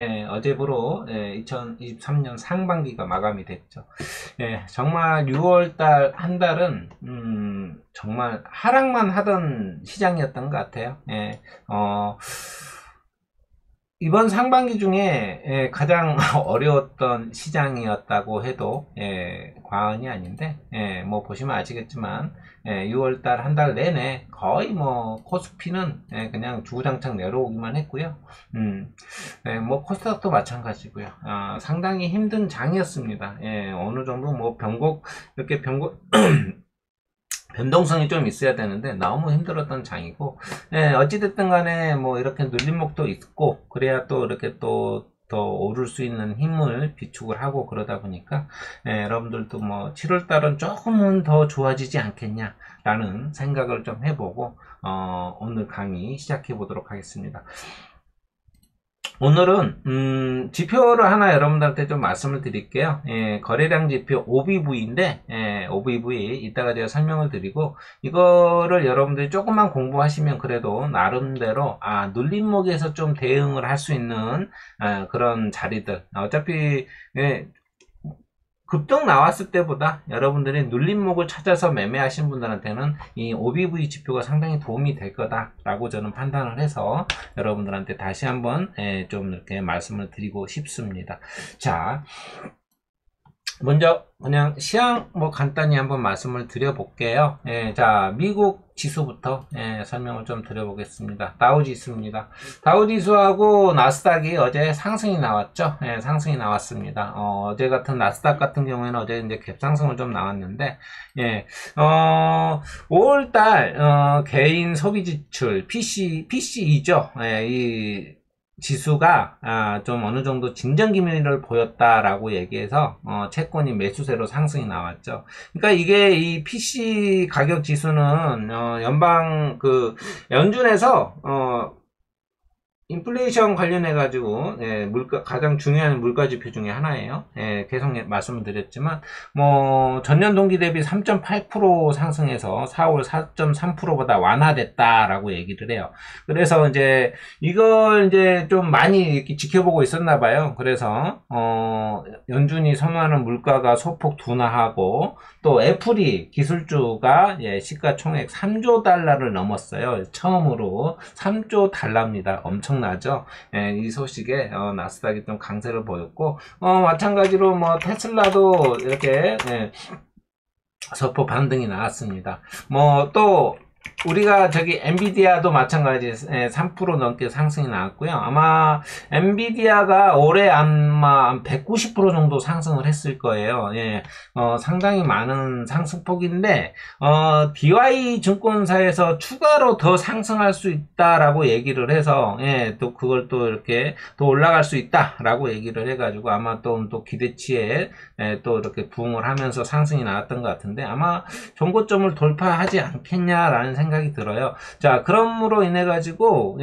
어제부로 2023년 상반기가 마감이 됐죠. 정말 6월달 한 달은 정말 하락만 하던 시장이었던 것 같아요. 이번 상반기 중에 가장 어려웠던 시장이었다고 해도 과언이 아닌데, 뭐 보시면 아시겠지만 6월달 한 달 내내 거의 뭐 코스피는 그냥 주구장창 내려오기만 했고요. 뭐 코스닥도 마찬가지고요. 상당히 힘든 장이었습니다. 어느 정도 뭐 이렇게 변동성이 좀 있어야 되는데 너무 힘들었던 장이고, 어찌됐든 간에 뭐 이렇게 눌림목도 있고 그래야 또 이렇게 또 더 오를 수 있는 힘을 비축을 하고 그러다 보니까 여러분들도 뭐 7월달은 조금은 더 좋아지지 않겠냐 라는 생각을 좀 해보고 오늘 강의 시작해 보도록 하겠습니다. 오늘은 지표를 하나 여러분들한테 좀 말씀을 드릴게요. 거래량 지표 OBV인데 OBV 이따가 제가 설명을 드리고, 이거를 여러분들이 조금만 공부하시면 그래도 나름대로 눌림목에서 좀 대응을 할 수 있는 그런 자리들, 어차피 급등 나왔을 때보다 여러분들이 눌림목을 찾아서 매매하신 분들한테는 이 OBV 지표가 상당히 도움이 될 거다라고 저는 판단을 해서 여러분들한테 다시 한번 좀 이렇게 말씀을 드리고 싶습니다. 자, 먼저 그냥 시황 뭐 간단히 한번 말씀을 드려볼게요. 자, 미국 지수부터 설명을 좀 드려보겠습니다. 다우지수입니다. 다우지수하고 나스닥이 어제 상승이 나왔죠. 상승이 나왔습니다. 어제 같은 나스닥 같은 경우에는 어제 이제 갭상승을 좀 나왔는데, 5월달 개인 소비 지출 PCE죠. 이 지수가 좀 어느 정도 진정 기미를 보였다라고 얘기해서 채권이 매수세로 상승이 나왔죠. 그러니까 이게 이 PC 가격 지수는 연방 연준에서 인플레이션 관련해 가지고 물가 가장 중요한 물가 지표 중에 하나예요. 계속 말씀을 드렸지만 뭐 전년 동기 대비 3.8% 상승해서 4월 4.3%보다 완화됐다라고 얘기를 해요. 그래서 이제 이걸 이제 좀 많이 이렇게 지켜보고 있었나 봐요. 그래서 연준이 선호하는 물가가 소폭 둔화하고, 또 애플이 기술주가 시가총액 3조 달러를 넘었어요. 처음으로 3조 달러입니다. 엄청나죠? 이 소식에 나스닥이 좀 강세를 보였고, 마찬가지로 뭐 테슬라도 이렇게 서포 반등이 나왔습니다. 뭐 또 우리가 엔비디아도 마찬가지 3% 넘게 상승이 나왔고요. 아마 엔비디아가 올해 아마 190% 정도 상승을 했을 거예요. 상당히 많은 상승폭인데, DY 증권사에서 추가로 더 상승할 수 있다라고 얘기를 해서, 또 그걸 또 이렇게 더 올라갈 수 있다라고 얘기를 해가지고 아마 또 기대치에 또 이렇게 부응을 하면서 상승이 나왔던 것 같은데, 아마 종고점을 돌파하지 않겠냐라는 생각이 들어요. 자, 그럼으로 인해 가지고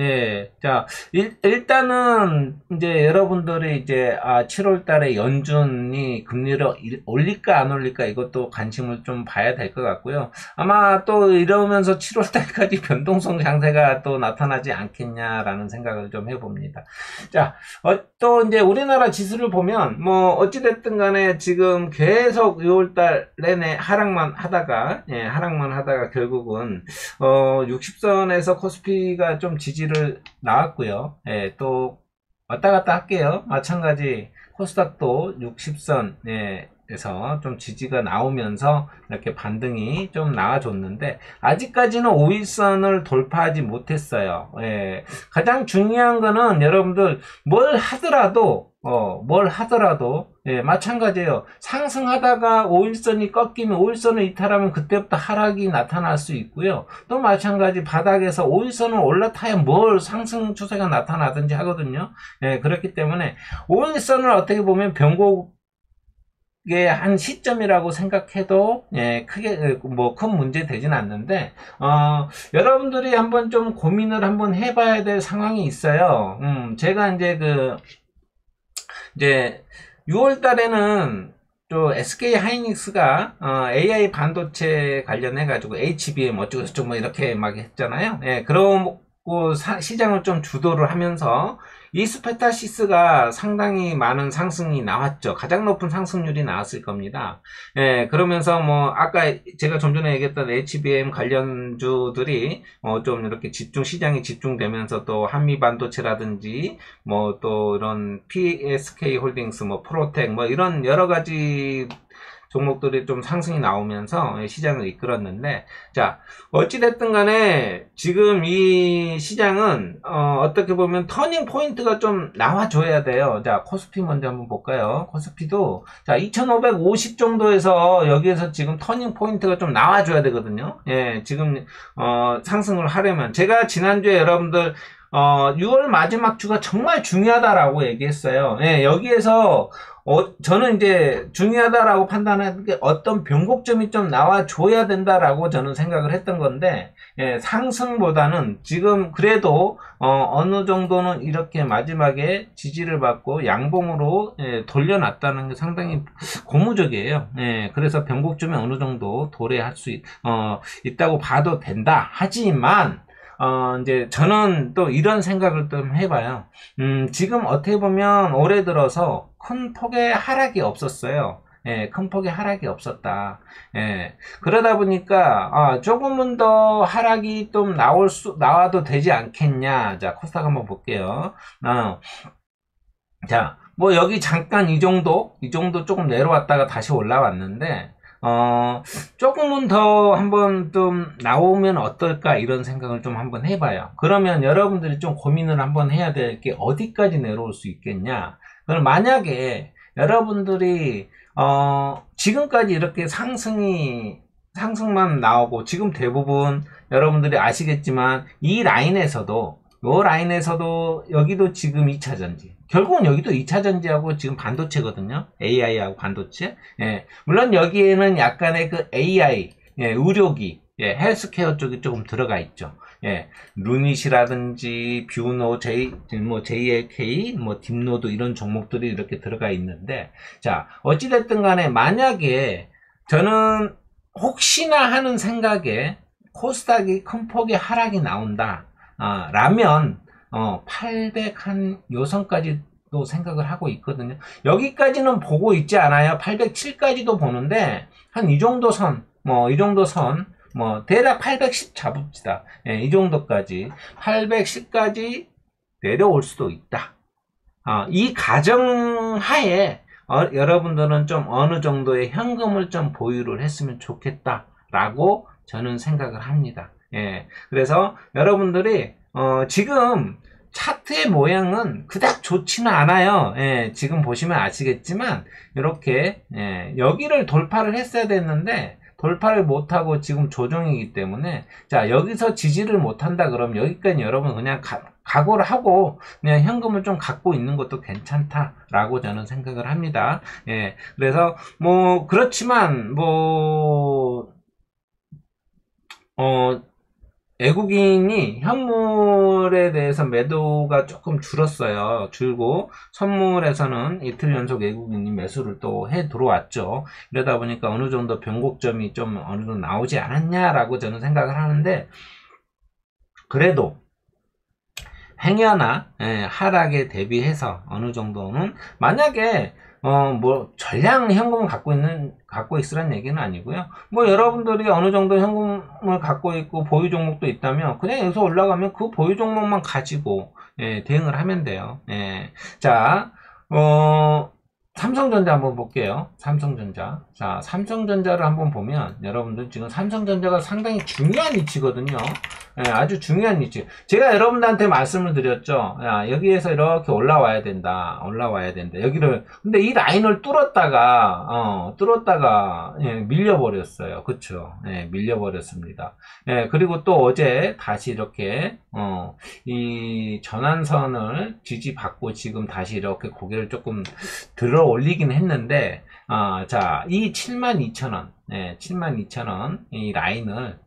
자, 일단은 이제 여러분들이 이제 7월 달에 연준이 금리를 올릴까 안 올릴까 이것도 관심을 좀 봐야 될 것 같고요. 아마 또 이러면서 7월 달까지 변동성 장세가 또 나타나지 않겠냐라는 생각을 좀 해봅니다. 자, 또 이제 우리나라 지수를 보면 뭐 어찌됐든 간에 지금 계속 6월달 내내 하락만 하다가 결국은 60선에서 코스피가 좀 지지를 나왔고요. 또 왔다 갔다 할게요. 마찬가지 코스닥도 60선 에서 좀 지지가 나오면서 이렇게 반등이 좀 나와줬는데, 아직까지는 5일선을 돌파하지 못했어요. 가장 중요한 거는 여러분들 뭘 하더라도 마찬가지예요. 상승하다가 5일선이 꺾이면 5일선을 이탈하면 그때부터 하락이 나타날 수 있고요. 또 마찬가지 바닥에서 5일선을 올라타야 뭘 상승 추세가 나타나든지 하거든요. 그렇기 때문에 5일선을 어떻게 보면 변곡 한 시점이라고 생각해도 크게 뭐 큰 문제 되진 않는데, 여러분들이 한번 좀 고민을 한번 해봐야 될 상황이 있어요. 제가 이제 6월 달에는 또 SK 하이닉스가 AI 반도체 관련해 가지고 HBM 어쩌고 저쩌고 뭐 이렇게 막 했잖아요. 그런 시장을 좀 주도를 하면서 이스페타시스가 상당히 많은 상승이 나왔죠. 가장 높은 상승률이 나왔을 겁니다. 예, 그러면서 뭐 아까 제가 좀 전에 얘기했던 HBM 관련주들이 좀 이렇게 시장이 집중되면서 또 한미 반도체라든지 뭐 또 이런 PSK 홀딩스, 뭐 프로텍, 뭐 이런 여러 가지 종목들이 좀 상승이 나오면서 시장을 이끌었는데, 자, 어찌됐든 간에 지금 이 시장은 어떻게 보면 터닝 포인트가 좀 나와줘야 돼요. 자, 코스피 먼저 한번 볼까요? 코스피도 자 2550 정도에서 여기에서 지금 터닝 포인트가 좀 나와줘야 되거든요. 예, 지금 상승을 하려면 제가 지난주에 여러분들 6월 마지막 주가 정말 중요하다라고 얘기했어요. 예, 여기에서 저는 이제 중요하다라고 판단하는 게 어떤 변곡점이 좀 나와줘야 된다라고 저는 생각을 했던 건데, 예, 상승보다는 지금 그래도 어느 정도는 이렇게 마지막에 지지를 받고 양봉으로 돌려놨다는 게 상당히 고무적이에요. 예, 그래서 변곡점이 어느 정도 도래할 수 있다고 봐도 된다. 하지만 이제 저는 또 이런 생각을 좀 해봐요. 지금 어떻게 보면 올해 들어서 큰 폭의 하락이 없었어요. 예, 큰 폭의 하락이 없었다. 예, 그러다 보니까 조금은 더 하락이 좀 나와도 되지 않겠냐. 자, 코스닥 한번 볼게요. 자, 뭐 여기 잠깐 이 정도 조금 내려왔다가 다시 올라왔는데, 조금은 더 한번 좀 나오면 어떨까 이런 생각을 좀 한번 해봐요. 그러면 여러분들이 좀 고민을 한번 해야 될 게 어디까지 내려올 수 있겠냐. 그럼 만약에 여러분들이 지금까지 이렇게 상승만 나오고, 지금 대부분 여러분들이 아시겠지만 이 라인에서도 여기도 지금 2차전지, 결국은 여기도 2차전지하고 지금 반도체거든요. AI하고 반도체. 예, 물론 여기에는 약간의 그 AI, 예, 의료기, 예, 헬스케어 쪽이 조금 들어가 있죠. 예, 루닛이라든지 뷰노, JLK, 뭐 딥노드 이런 종목들이 이렇게 들어가 있는데, 자, 어찌됐든 간에 만약에 저는 혹시나 하는 생각에 코스닥이 큰 폭의 하락이 나온다. 라면 800 한 요선까지도 생각을 하고 있거든요. 여기까지는 보고 있지 않아요. 807까지도 보는데 한 이 정도 선, 대략 810 잡읍시다. 예, 이 정도까지 810까지 내려올 수도 있다. 이 가정하에 여러분들은 좀 어느 정도의 현금을 좀 보유를 했으면 좋겠다라고 저는 생각을 합니다. 예, 그래서 여러분들이 지금 차트의 모양은 그닥 좋지는 않아요. 예, 지금 보시면 아시겠지만 이렇게 여기를 돌파를 했어야 됐는데 돌파를 못하고 지금 조정이기 때문에, 자, 여기서 지지를 못한다 그러면 여기까지 여러분 그냥 각오를 하고 그냥 현금을 좀 갖고 있는 것도 괜찮다라고 저는 생각을 합니다. 예, 그래서 뭐 그렇지만 외국인이 현물에 대해서 매도가 조금 줄고 선물에서는 이틀 연속 외국인이 매수를 또 해 들어왔죠. 이러다 보니까 어느 정도 변곡점이 좀 어느 정도 나오지 않았냐라고 저는 생각을 하는데, 그래도 행여나 하락에 대비해서 어느 정도는, 만약에 전량 현금을 갖고 있으란 얘기는 아니고요. 뭐 여러분들이 어느 정도 현금을 갖고 있고 보유 종목도 있다면 그냥 여기서 올라가면 그 보유 종목만 가지고 대응을 하면 돼요. 자, 삼성전자 한번 볼게요. 삼성전자. 자, 삼성전자를 한번 보면 여러분들 지금 삼성전자가 상당히 중요한 위치거든요. 아주 중요한 위치. 제가 여러분들한테 말씀을 드렸죠. 야, 여기에서 이렇게 올라와야 된다. 여기를, 근데 이 라인을 뚫었다가 밀려버렸어요. 그쵸? 밀려버렸습니다. 그리고 또 어제 다시 이렇게, 이 전환선을 지지받고 지금 다시 이렇게 고개를 조금 들어 올리긴 했는데, 자, 이 72,000원, 72,000원, 이 라인을,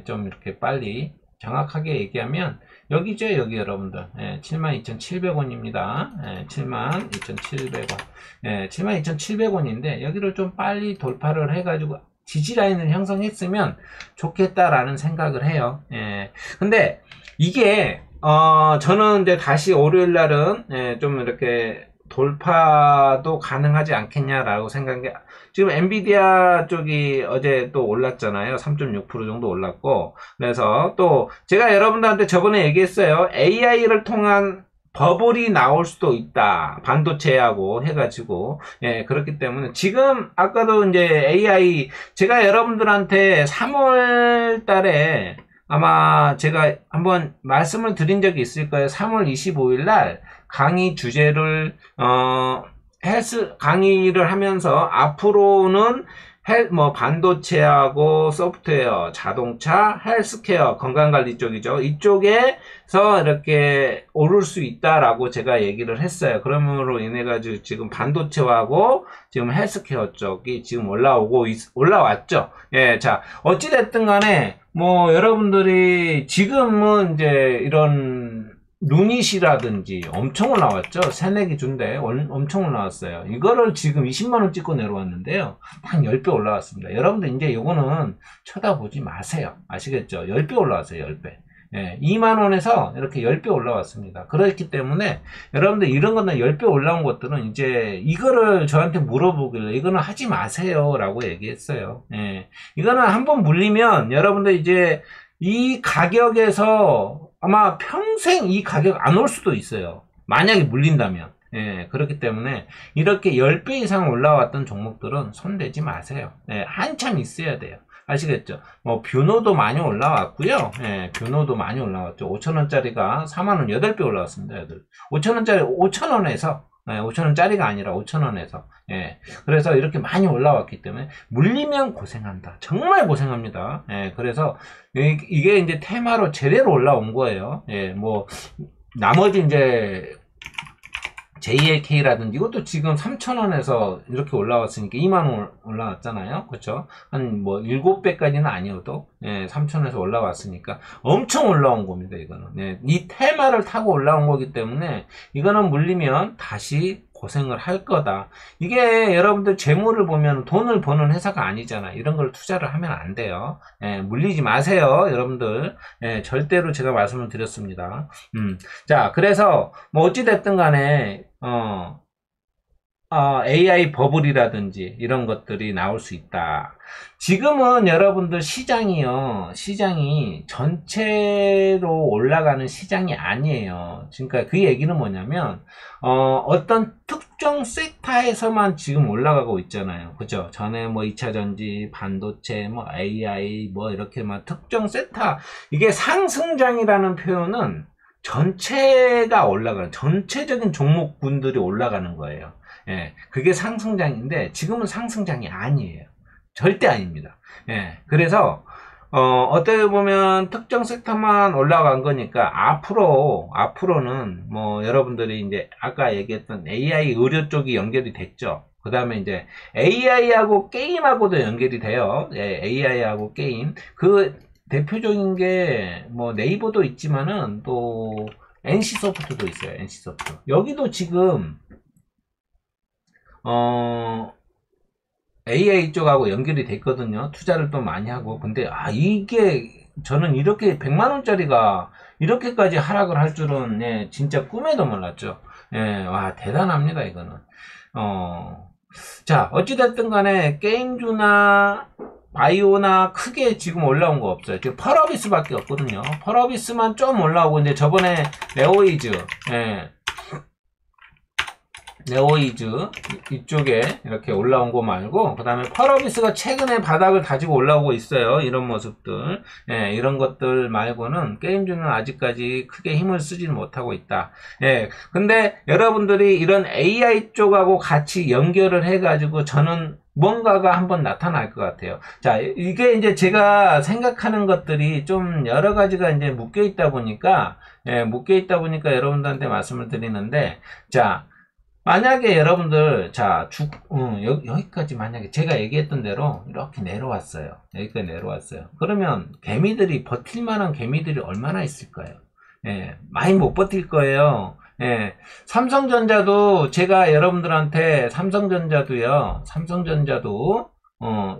좀 이렇게 빨리, 정확하게 얘기하면, 여기죠, 여기 여러분들. 72,700원입니다. 72,700원. 72,700원인데, 여기를 좀 빨리 돌파를 해가지고, 지지라인을 형성했으면 좋겠다라는 생각을 해요. 근데, 이게, 저는 이제 다시 월요일 날은, 예, 좀 이렇게 돌파도 가능하지 않겠냐라고 생각한 게, 지금 엔비디아 쪽이 어제 또 올랐잖아요. 3.6% 정도 올랐고, 그래서 또 제가 여러분들한테 저번에 얘기했어요. AI를 통한 버블이 나올 수도 있다. 반도체하고 해가지고. 예, 그렇기 때문에 지금 아까도 이제 AI 제가 여러분들한테 3월 달에 아마 제가 한번 말씀을 드린 적이 있을 거예요. 3월 25일 날 강의 주제를 강의를 하면서 앞으로는 반도체하고 소프트웨어, 자동차, 헬스케어, 건강관리 쪽이죠. 이쪽에서 이렇게 오를 수 있다라고 제가 얘기를 했어요. 그러므로 인해 가지고 지금 반도체하고 지금 헬스케어 쪽이 지금 올라왔죠. 예, 자, 어찌됐든 간에 여러분들이 지금은 이제 이런 루닛이라든지 엄청 올라왔죠. 새내기 준대 엄청 올라왔어요. 이거를 지금 20만원 찍고 내려왔는데요. 한 10배 올라왔습니다. 여러분들 이제 요거는 쳐다보지 마세요. 아시겠죠? 10배 올라왔어요. 10배. 예, 2만원에서 이렇게 10배 올라왔습니다. 그렇기 때문에 여러분들 이런 거는 10배 올라온 것들은 이제 이거를 저한테 물어보길래 이거는 하지 마세요 라고 얘기했어요. 예, 이거는 한번 물리면 여러분들 이제 이 가격에서 아마 평생 이 가격 안 올 수도 있어요. 만약에 물린다면. 예, 그렇기 때문에 이렇게 10배 이상 올라왔던 종목들은 손대지 마세요. 예, 한참 있어야 돼요. 아시겠죠? 뷰노도 많이 올라왔고요. 예, 뷰노도 많이 올라왔죠. 5천원짜리가 4만원 8배 올라왔습니다. 5천원짜리 5천원에서 5천원짜리가 아니라 5천원에서 예, 그래서 이렇게 많이 올라왔기 때문에 물리면 고생한다. 정말 고생합니다. 예, 그래서 이게 이제 테마로 제대로 올라온 거예요. 예, 나머지 이제 JLK라든지 이것도 지금 3,000원에서 이렇게 올라왔으니까 2만원 올라왔잖아요. 그쵸? 한 7배까지는 아니어도 3,000원에서 올라왔으니까 엄청 올라온 겁니다. 이거는. 예, 이 테마를 타고 올라온 거기 때문에 이거는 물리면 다시 고생을 할 거다. 이게 여러분들 재물을 보면 돈을 버는 회사가 아니잖아. 이런 걸 투자를 하면 안 돼요. 예, 물리지 마세요. 여러분들. 예, 절대로 제가 말씀을 드렸습니다. 자, 그래서 어찌됐든 간에 AI 버블이라든지 이런 것들이 나올 수 있다. 지금은 여러분들 시장이 전체로 올라가는 시장이 아니에요. 그러니까 그 얘기는 뭐냐면 어떤 특정 섹터에서만 지금 올라가고 있잖아요. 그죠? 전에 2차전지, 반도체, AI 이렇게 특정 섹터, 이게 상승장이라는 표현은 전체가 올라가는, 전체적인 종목군들이 올라가는 거예요. 예, 그게 상승장인데 지금은 상승장이 아니에요. 절대 아닙니다. 예, 그래서 어떻게 보면 특정 섹터만 올라간 거니까 앞으로는 여러분들이 이제 아까 얘기했던 AI 의료 쪽이 연결이 됐죠. 그 다음에 이제 AI하고 게임하고도 연결이 돼요. 예, AI하고 게임. 그 대표적인 게 네이버도 있지만은 또 NC소프트도 있어요. NC소프트. 여기도 지금 AI 쪽하고 연결이 됐거든요. 투자를 또 많이 하고. 근데 이게 저는 이렇게 100만원짜리가 이렇게까지 하락을 할 줄은 진짜 꿈에도 몰랐죠. 예, 와 대단합니다 이거는. 자, 어찌됐든 간에 게임주나 바이오나 크게 지금 올라온 거 없어요. 지금 펄어비스 밖에 없거든요. 펄어비스만 좀 올라오고, 이제 저번에 네오이즈, 네오이즈 이쪽에 이렇게 올라온 거 말고, 그 다음에 펄어비스가 최근에 바닥을 다지고 올라오고 있어요. 이런 모습들, 이런 것들 말고는 게임주는 아직까지 크게 힘을 쓰지는 못하고 있다. 근데 여러분들이 이런 AI 쪽하고 같이 연결을 해가지고 저는 뭔가가 한번 나타날 것 같아요. 자, 이게 이제 제가 생각하는 것들이 좀 여러 가지가 이제 묶여 있다 보니까 여러분들한테 말씀을 드리는데, 자, 만약에 여러분들, 여기까지 만약에 제가 얘기했던 대로 이렇게 내려왔어요. 여기까지 내려왔어요. 그러면 개미들이, 버틸만한 개미들이 얼마나 있을까요? 많이 못 버틸 거예요. 삼성전자도 제가 여러분들한테 삼성전자도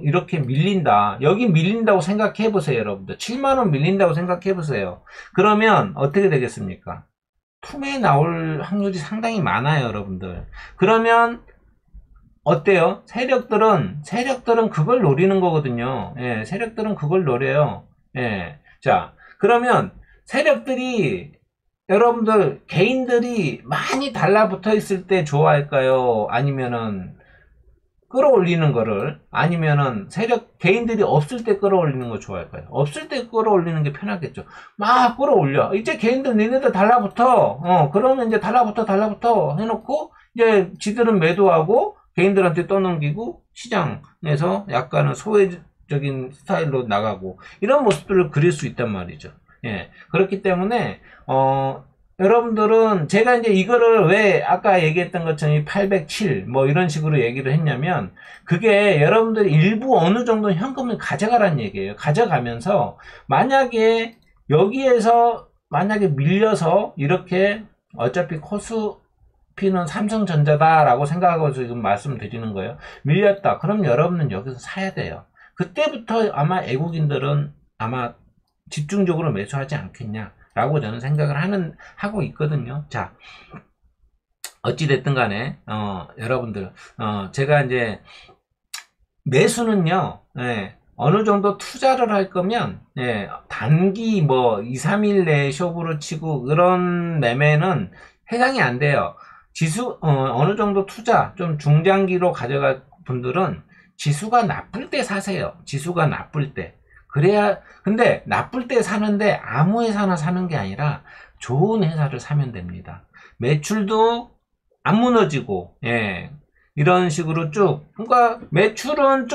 이렇게 밀린다. 여기 밀린다고 생각해 보세요, 여러분들. 7만원 밀린다고 생각해 보세요. 그러면 어떻게 되겠습니까? 투매에 나올 확률이 상당히 많아요, 여러분들. 그러면 어때요? 세력들은 그걸 노리는 거거든요. 예, 세력들은 그걸 노려요. 예. 자, 그러면 세력들이 여러분들 개인들이 많이 달라붙어 있을 때 좋아할까요? 아니면은 끌어올리는 거를, 아니면은 개인들이 없을 때 끌어올리는 거 좋아할까요? 없을 때 끌어올리는 게 편하겠죠. 막 끌어올려. 이제 개인들 니네들 달라붙어. 그러면 이제 달라붙어 해놓고 이제 지들은 매도하고 개인들한테 떠넘기고 시장에서 약간은 소외적인 스타일로 나가고 이런 모습들을 그릴 수 있단 말이죠. 예. 그렇기 때문에 여러분들은 제가 이제 이거를 왜 아까 얘기했던 것처럼 807 뭐 이런 식으로 얘기를 했냐면 그게 여러분들이 일부 어느 정도 현금을 가져가라는 얘기예요. 가져가면서 만약에 여기에서 만약에 밀려서 이렇게 어차피 코스피는 삼성전자다라고 생각하고 지금 말씀드리는 거예요. 밀렸다. 그럼 여러분은 여기서 사야 돼요. 그때부터 아마 애국인들은 아마 집중적으로 매수하지 않겠냐. 라고 저는 생각을 하고 있거든요. 자, 어찌됐든 간에, 여러분들, 제가 이제, 매수는요, 예, 어느 정도 투자를 할 거면, 예, 단기 2, 3일 내에 쇼부를 치고, 그런 매매는 해당이 안 돼요. 어느 정도 투자, 좀 중장기로 가져갈 분들은 지수가 나쁠 때 사세요. 지수가 나쁠 때. 그래야, 근데 나쁠 때 사는데 아무 회사나 사는 게 아니라 좋은 회사를 사면 됩니다. 매출도 안 무너지고, 예. 이런 식으로 쭉. 그러니까 매출은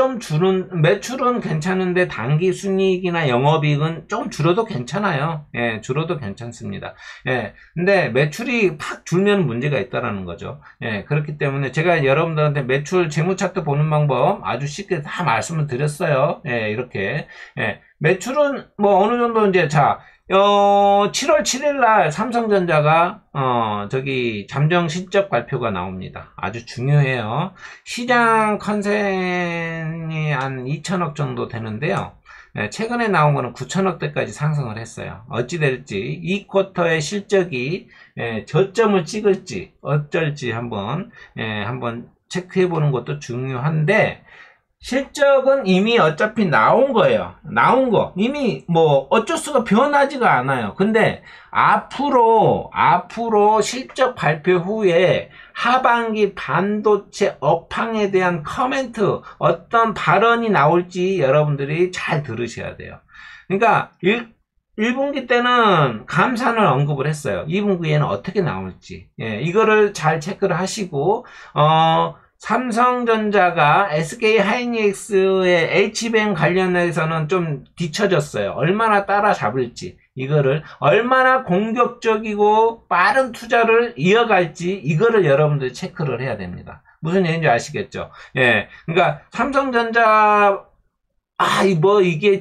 매출은 괜찮은데 단기 순이익이나 영업이익은 좀 줄어도 괜찮아요. 예, 줄어도 괜찮습니다. 예. 근데 매출이 팍 줄면 문제가 있다라는 거죠. 예, 그렇기 때문에 제가 여러분들한테 매출 재무 차트 보는 방법 아주 쉽게 다 말씀을 드렸어요. 예, 이렇게. 예. 매출은 어느 정도 이제 7월 7일 날 삼성전자가 잠정 실적 발표가 나옵니다. 아주 중요해요. 시장 컨센이 한 2천억 정도 되는데요. 최근에 나온 거는 9천억대까지 상승을 했어요. 어찌 될지 이 쿼터의 실적이 저점을 찍을지 어쩔지 한번 체크해 보는 것도 중요한데, 실적은 이미 어차피 나온 거예요. 나온 거. 이미 어쩔 수가 변하지가 않아요. 근데 앞으로 실적 발표 후에 하반기 반도체 업황에 대한 커멘트, 어떤 발언이 나올지 여러분들이 잘 들으셔야 돼요. 그러니까 1분기 때는 감산을 언급을 했어요. 2분기에는 어떻게 나올지. 예, 이거를 잘 체크를 하시고, 삼성전자가 SK하이닉스의 H뱅 관련해서는 좀 뒤처졌어요. 얼마나 따라잡을지, 이거를 얼마나 공격적이고 빠른 투자를 이어갈지, 이거를 여러분들이 체크를 해야 됩니다. 무슨 얘기인지 아시겠죠? 예, 그러니까 삼성전자 이게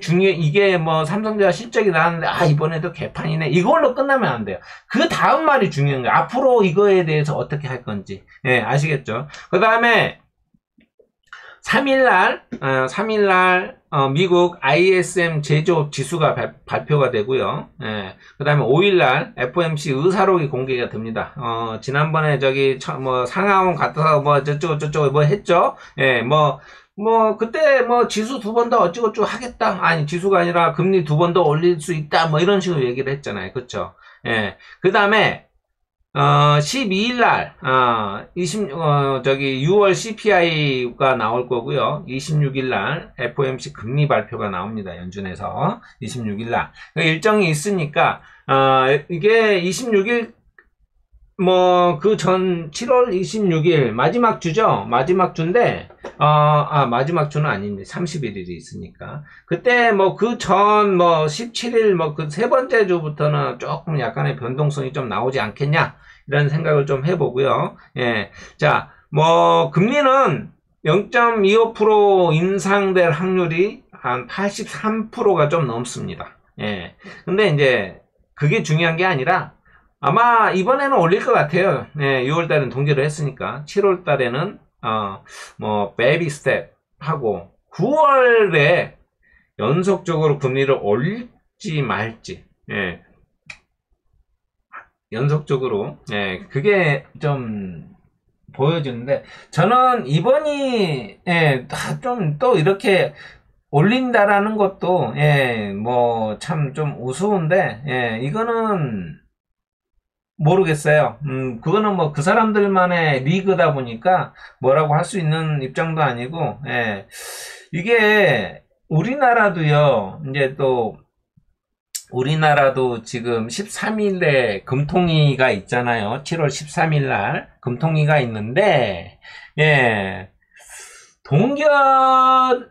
삼성전자 실적이 나왔는데, 이번에도 개판이네. 이걸로 끝나면 안 돼요. 그 다음 말이 중요한 거예요. 앞으로 이거에 대해서 어떻게 할 건지. 예, 아시겠죠? 그 다음에, 3일날, 미국 ISM 제조업 지수가 발표가 되고요. 예, 그 다음에 5일날 FOMC 의사록이 공개가 됩니다. 지난번에 상하원 갔다가 저쩌고 했죠? 예, 그때 지수 2번 더 어찌고쩌고 하겠다. 아니, 지수가 아니라 금리 2번 더 올릴 수 있다. 이런 식으로 얘기를 했잖아요. 그쵸? 예. 그 다음에, 12일날, 6월 CPI가 나올 거고요. 26일날 FOMC 금리 발표가 나옵니다. 연준에서. 26일날. 일정이 있으니까, 이게 26일, 그 전 7월 26일 마지막 주죠. 마지막 주인데 마지막 주는 아닌데 31일이 있으니까 그때 그 전 17일 그 세 번째 주부터는 조금 약간의 변동성이 좀 나오지 않겠냐 이런 생각을 좀 해보고요. 예, 자, 금리는 0.25% 인상될 확률이 한 83%가 좀 넘습니다. 예, 근데 이제 그게 중요한 게 아니라 아마 이번에는 올릴 것 같아요. 네, 6월달은 동결을 했으니까 7월달에는 베이비 스텝 하고 9월에 연속적으로 금리를 올릴지 말지, 예, 연속적으로, 예, 그게 좀 보여지는데, 저는 이번이, 예, 좀 또 이렇게 올린다라는 것도, 예, 뭐, 참 좀 우스운데, 예, 이거는 모르겠어요. 그거는 뭐 그 사람들만의 리그다 보니까 뭐라고 할 수 있는 입장도 아니고, 예, 이게 우리나라도요, 이제 또, 우리나라도 지금 13일에 금통위가 있잖아요. 7월 13일 날 금통위가 있는데, 예, 동결로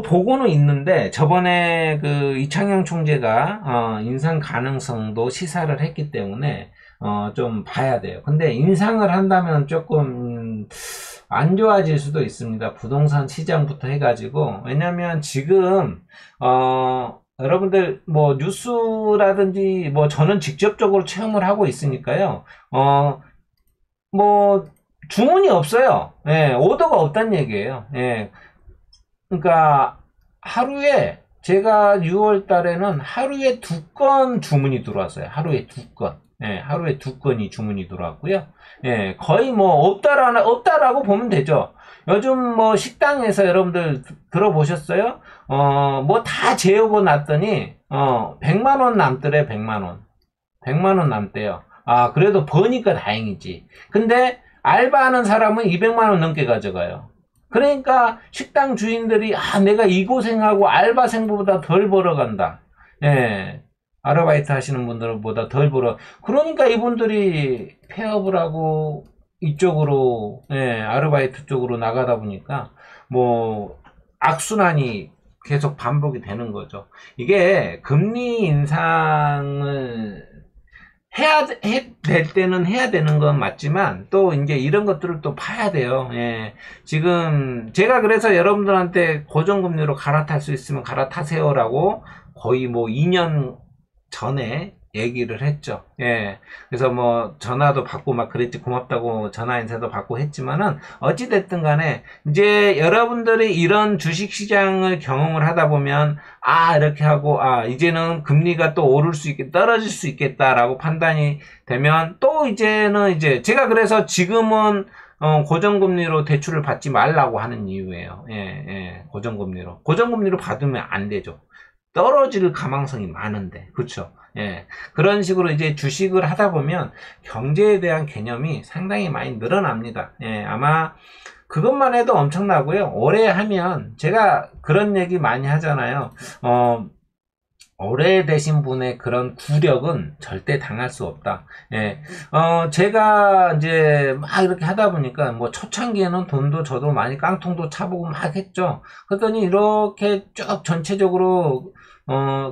보고는 있는데, 저번에 그 이창용 총재가 인상 가능성도 시사를 했기 때문에 좀 봐야 돼요. 근데 인상을 한다면 조금 안 좋아질 수도 있습니다. 부동산 시장부터 해가지고. 왜냐면 지금 여러분들 뭐 뉴스라든지 뭐 저는 직접적으로 체험을 하고 있으니까요. 뭐 주문이 없어요. 예, 오더가 없다는 얘기예요. 예. 그러니까 하루에 제가 6월 달에는 하루에 2건 주문이 들어왔어요. 하루에 2건. 예, 하루에 2건이 주문이 들어왔고요. 예, 거의 뭐 없다라고 보면 되죠. 요즘 뭐 식당에서 여러분들 들어보셨어요? 뭐 다 재우고 났더니 100만 원 남더래. 100만 원. 100만 원 남대요. 아, 그래도 버니까 다행이지. 근데 알바하는 사람은 200만 원 넘게 가져가요. 그러니까 식당 주인들이 내가 이 고생하고 알바생보다 덜 벌어간다. 예. 아르바이트 하시는 분들보다 덜 벌어. 그러니까 이분들이 폐업을 하고 이쪽으로, 예, 아르바이트 쪽으로 나가다 보니까 뭐 악순환이 계속 반복이 되는 거죠. 이게 금리 인상을 될 때는 해야 되는 건 맞지만, 또 이제 이런 것들을 또 봐야 돼요. 예. 지금, 제가 그래서 여러분들한테 고정금리로 갈아탈 수 있으면 갈아타세요라고 거의 뭐 2년 전에 얘기를 했죠. 예. 그래서 뭐 전화도 받고 막 그랬지, 고맙다고 전화 인사도 받고 했지만은 어찌됐든 간에 이제 여러분들이 이런 주식시장을 경험을 하다 보면 이렇게 하고 이제는 금리가 또 오를 수 있겠, 떨어질 수 있겠다라고 판단이 되면 또 이제는 이제 제가 그래서 지금은 고정금리로 대출을 받지 말라고 하는 이유예요. 예, 예. 고정금리로 받으면 안 되죠. 떨어질 가망성이 많은데, 그쵸? 예. 그런 식으로 이제 주식을 하다 보면 경제에 대한 개념이 상당히 많이 늘어납니다. 예. 아마 그것만 해도 엄청나고요. 오래 하면, 제가 그런 얘기 많이 하잖아요. 오래되신 분의 그런 구력은 절대 당할 수 없다. 예. 제가 이제 막 이렇게 하다 보니까 뭐 초창기에는 돈도 저도 많이 깡통도 차보고 막 했죠. 그랬더니 이렇게 쭉 전체적으로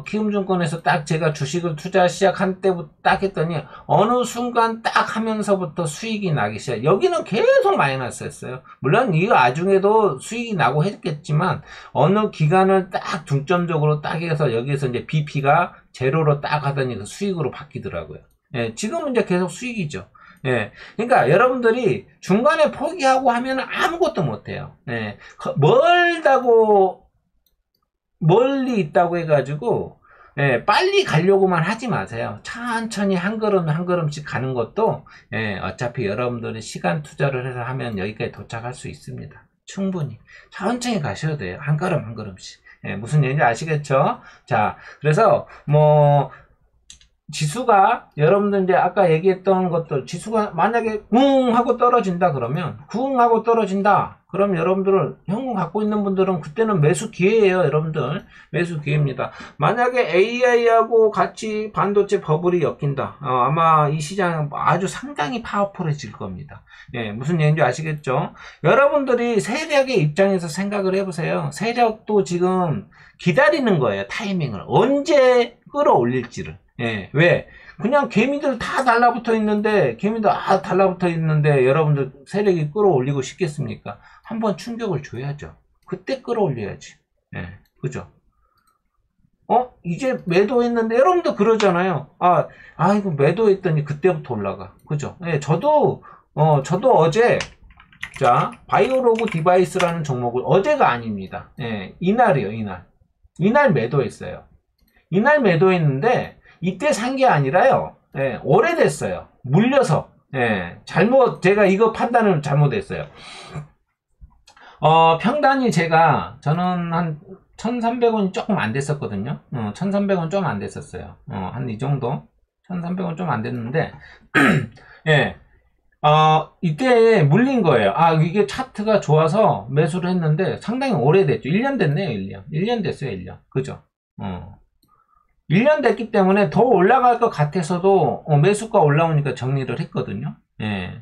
키움증권에서 딱 제가 주식을 투자 시작한 때부터 딱 했더니 어느 순간 딱 하면서부터 수익이 나기 시작. 여기는 계속 마이너스였어요. 물론 이 와중에도 수익이 나고 했겠지만 어느 기간을 딱 중점적으로 딱 해서 여기에서 이제 BP가 제로로 딱 하더니 그 수익으로 바뀌더라고요. 예, 지금은 이제 계속 수익이죠. 예, 그러니까 여러분들이 중간에 포기하고 하면 아무것도 못해요. 예, 멀리 있다고 해가지고 빨리 가려고만 하지 마세요. 천천히 한 걸음 한 걸음씩 가는 것도 어차피 여러분들이 시간 투자를 해서 하면 여기까지 도착할 수 있습니다. 충분히 천천히 가셔도 돼요. 한 걸음 한 걸음씩. 무슨 얘기인지 아시겠죠? 자, 그래서 뭐 지수가 여러분들 이제 아까 얘기했던 것들, 지수가 만약에 쿵 하고 떨어진다 그러면, 쿵 하고 떨어진다 그럼 여러분들은 현금 갖고 있는 분들은 그때는 매수 기회예요. 여러분들 매수 기회입니다. 만약에 AI하고 같이 반도체 버블이 엮인다, 아마 이 시장 아주 상당히 파워풀해질 겁니다. 예, 무슨 얘기인지 아시겠죠? 여러분들이 세력의 입장에서 생각을 해보세요. 세력도 지금 기다리는 거예요. 타이밍을 언제 끌어올릴지를. 예, 왜? 그냥 개미들 다 달라붙어 있는데, 여러분들 세력이 끌어올리고 싶겠습니까? 한번 충격을 줘야죠. 그때 끌어올려야지. 예, 그죠? 이제 매도했는데, 여러분도 그러잖아요. 이거 매도했더니 그때부터 올라가. 그죠? 예, 저도 어제 자, 바이오로그 디바이스라는 종목을 어제가 아닙니다. 예, 이날이요, 이날. 이날 매도했어요. 이날 매도했는데, 이때 산 게 아니라요. 예, 오래됐어요. 물려서. 예, 제가 이거 판단을 잘못했어요. 평단이 저는 한 1,300원이 조금 안 됐었거든요. 1,300원 좀 안 됐었어요. 한 이 정도? 1,300원 좀 안 됐는데, 예, 이때 물린 거예요. 아, 이게 차트가 좋아서 매수를 했는데 상당히 오래됐죠. 1년 됐네요, 1년. 1년 됐어요, 1년. 그죠? 1년 됐기 때문에 더 올라갈 것 같아서도 매수가 올라오니까 정리를 했거든요. 예.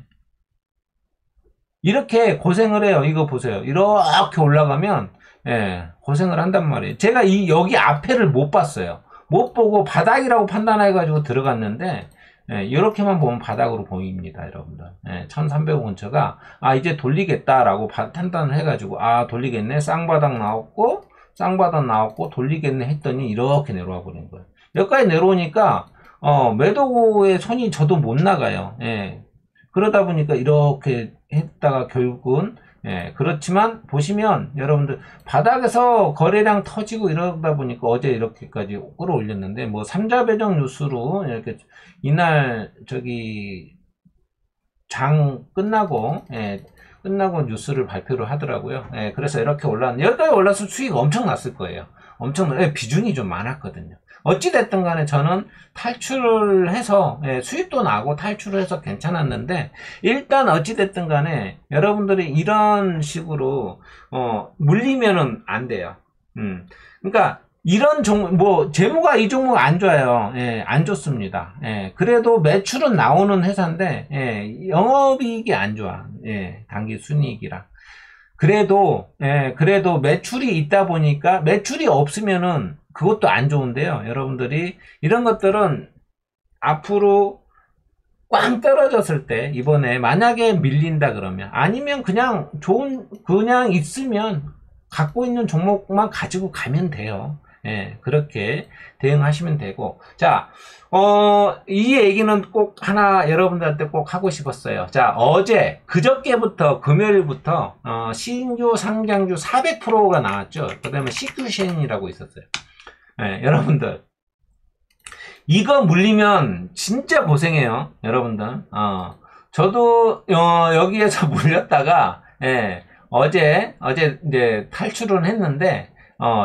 이렇게 고생을 해요. 이거 보세요. 이렇게 올라가면 예, 고생을 한단 말이에요. 제가 여기 앞에를 못 봤어요. 못 보고 바닥이라고 판단해가지고 들어갔는데 예, 이렇게만 보면 바닥으로 보입니다, 여러분들. 예, 1,300원 근처가 이제 돌리겠다라고 판단을 해가지고 돌리겠네. 쌍바닥 나왔고 돌리겠네 했더니 이렇게 내려와 버린 거예요. 여기까지 내려오니까 매도의 손이 저도 못 나가요. 예. 그러다 보니까 이렇게 했다가 결국은 그렇지만 보시면 여러분들 바닥에서 거래량 터지고 이러다 보니까 어제 이렇게까지 끌어올렸는데 뭐 삼자배정 뉴스로 이렇게 이날 장 끝나고 뉴스를 발표를 하더라고요. 그래서 이렇게 올랐는데 여기까지 올라서 수익 엄청 났을 거예요. 비중이 좀 많았거든요. 어찌됐든 간에 저는 탈출을 해서 수익도 나고 탈출을 해서 괜찮았는데 일단 어찌됐든 간에 여러분들이 이런 식으로 물리면은 안 돼요. 그러니까 이런 종목 재무가 이 종목 안 좋아요. 안 좋습니다. 그래도 매출은 나오는 회사인데 영업이익이 안 좋아. 단기 순이익이라. 그래도 매출이 있다 보니까 매출이 없으면은 그것도 안 좋은데요. 여러분들이 이런 것들은 앞으로 꽝 떨어졌을 때 이번에 만약에 밀린다 그러면 아니면 그냥 그냥 있으면 갖고 있는 종목만 가지고 가면 돼요. 그렇게 대응하시면 되고. 자, 이 얘기는 꼭 하나 여러분들한테 꼭 하고 싶었어요. 자, 그저께부터, 금요일부터, 신규 상장주 400%가 나왔죠. 그 다음에 CQCN이라고 있었어요. 여러분들. 이거 물리면 진짜 고생해요. 여러분들. 저도, 여기에서 물렸다가, 어제 이제 탈출은 했는데,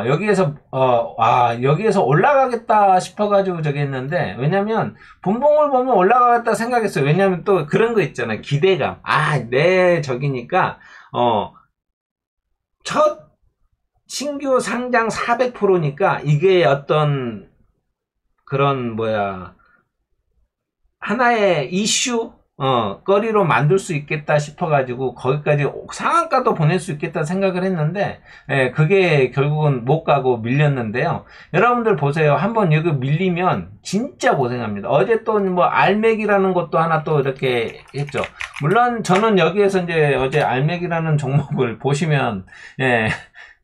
여기에서 올라가겠다 싶어가지고 저기 했는데, 왜냐면, 분봉을 보면 올라가겠다 생각했어요. 왜냐면 또 그런 거 있잖아요. 기대감. 저기니까, 첫 신규 상장 400%니까 이게 어떤, 하나의 이슈? 거리로 만들 수 있겠다 싶어가지고, 거기까지 상한가도 보낼 수 있겠다 생각을 했는데, 그게 결국은 못 가고 밀렸는데요. 여러분들 보세요. 한번 여기 밀리면 진짜 고생합니다. 어제 또 알맥이라는 것도 하나 또 이렇게 했죠. 물론 저는 여기에서 이제 어제 알맥이라는 종목을 보시면,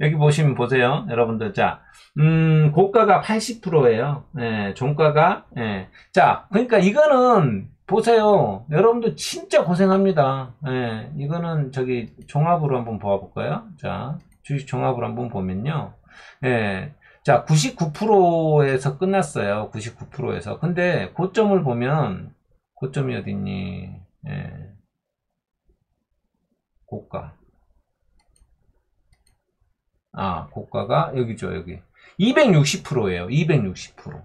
여기 보시면 보세요. 여러분들. 자, 고가가 80%예요. 종가가, 자, 그러니까 이거는, 보세요. 여러분들 진짜 고생합니다. 이거는 종합으로 한번 보아볼까요? 자, 주식 종합으로 한번 보면요. 자, 99%에서 끝났어요. 99%에서. 근데 고점을 보면, 고점이 어딨니? 고가. 고가가 여기죠, 여기. 260%예요. 260%.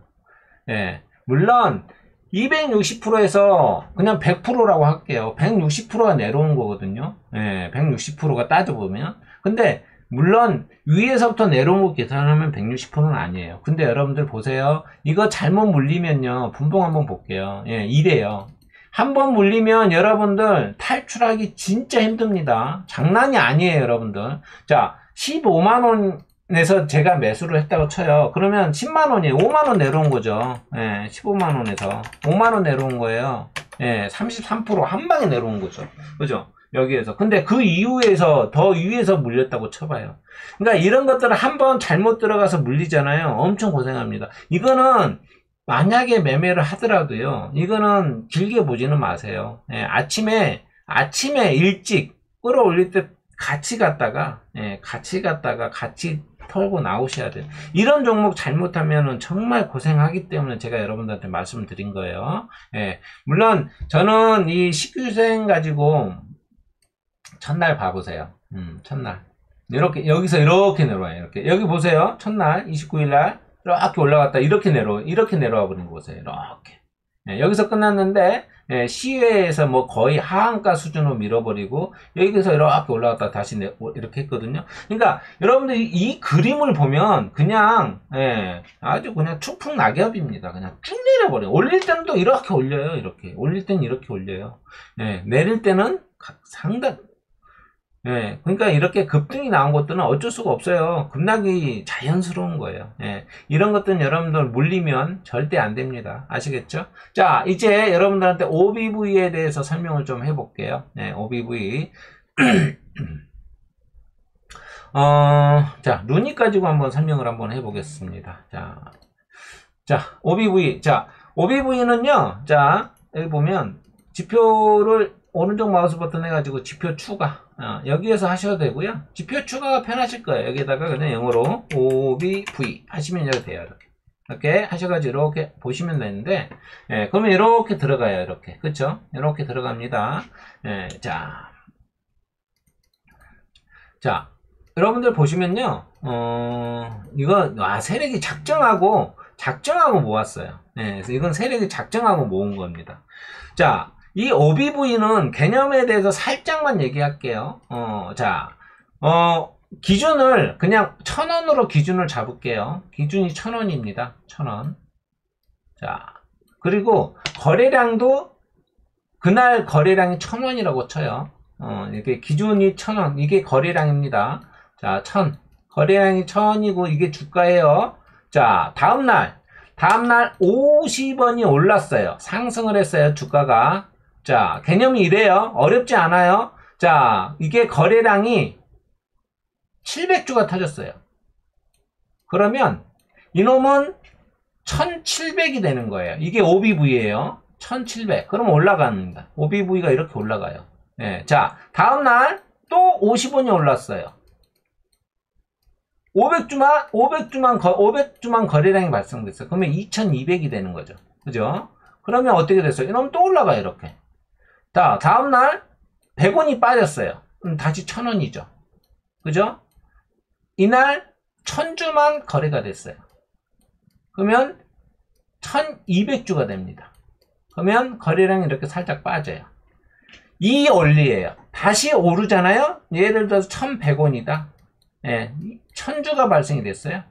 물론, 260%에서 그냥 100%라고 할게요. 160%가 내려온 거거든요. 160%가 따져보면. 근데 물론 위에서부터 내려온 거 계산하면 160%는 아니에요. 근데 여러분들 보세요. 이거 잘못 물리면요. 분봉 한번 볼게요. 이래요. 한번 물리면 여러분들 탈출하기 진짜 힘듭니다. 장난이 아니에요, 여러분들. 자, 15만원 에서 제가 매수를 했다고 쳐요. 그러면 10만원이에요. 5만원 내려온 거죠. 15만원에서 5만원 내려온 거예요. 33% 한 방에 내려온 거죠. 그죠? 여기에서. 근데 그 이후에서 더 위에서 물렸다고 쳐봐요. 그러니까 이런 것들은 한번 잘못 들어가서 물리잖아요. 엄청 고생합니다. 이거는 만약에 매매를 하더라도요. 이거는 길게 보지는 마세요. 아침에 일찍 끌어올릴 때 같이 갔다가 같이 털고 나오셔야 돼요. 이런 종목 잘못하면은 정말 고생하기 때문에 제가 여러분들한테 말씀드린 거예요. 예, 물론 저는 이 19생 가지고 첫날 봐보세요. 첫날 이렇게 여기서 이렇게 내려와요. 이렇게 여기 보세요. 첫날 29일날 이렇게 올라갔다 이렇게 내려와 버린 거 보세요. 이렇게 예, 여기서 끝났는데 예, 시외에서 뭐 거의 하한가 수준으로 밀어버리고 여기서 이렇게 올라갔다 다시 이렇게 했거든요. 그러니까 여러분들이 이 그림을 보면 그냥 예, 아주 그냥 추풍 낙엽입니다. 그냥 쭉 내려버려요. 올릴 때는 또 이렇게 올려요. 이렇게 올릴 때는 이렇게 올려요. 예, 내릴 때는 상당 예, 그러니까 이렇게 급등이 나온 것들은 어쩔 수가 없어요. 급락이 자연스러운 거예요. 예, 이런 것들은 여러분들 물리면 절대 안 됩니다. 아시겠죠? 자, 이제 여러분들한테 OBV에 대해서 설명을 좀 해볼게요. 예, OBV. 자, 루닉 가지고 한번 설명을 한번 해보겠습니다. 자, OBV. 자, OBV는요, 자, 여기 보면 지표를 오른쪽 마우스 버튼 해가지고 지표 추가 여기에서 하셔도 되고요. 지표 추가가 편하실 거예요. 여기다가 그냥 영어로 OBV 하시면 이렇게 돼요. 이렇게 하셔가지고 이렇게 보시면 되는데 예, 그러면 이렇게 들어가요. 이렇게 그쵸? 이렇게 들어갑니다. 예, 자 여러분들 보시면요 이거 세력이 작정하고 모았어요. 예, 그래서 이건 세력이 작정하고 모은 겁니다. 자, 이 OBV는 개념에 대해서 살짝만 얘기할게요. 기준을 그냥 1000원으로 기준을 잡을게요. 기준이 1000원입니다. 1000원. 자, 그리고 거래량도 그날 거래량이 1000원이라고 쳐요. 이게 기준이 1000원. 이게 거래량입니다. 자, 1000. 거래량이 1000원이고 이게 주가예요. 자, 다음날 50원이 올랐어요. 상승을 했어요. 주가가. 자, 개념이 이래요. 어렵지 않아요. 자, 이게 거래량이 700주가 터졌어요. 그러면 이놈은 1700이 되는 거예요. 이게 OBV예요. 1700. 그럼 올라갑니다. OBV가 이렇게 올라가요. 예, 자, 다음날 또 50원이 올랐어요. 500주만 거래량이 발생됐어요. 그러면 2200이 되는 거죠. 그죠? 그러면 어떻게 됐어요? 이놈은 또 올라가요. 이렇게. 자, 다음날 100원이 빠졌어요. 그럼 다시 1000원이죠. 그죠? 이날 1000주만 거래가 됐어요. 그러면 1200주가 됩니다. 그러면 거래량이 이렇게 살짝 빠져요. 이 원리예요. 다시 오르잖아요. 예를 들어서 1100원이다. 예, 1000주가 발생이 됐어요.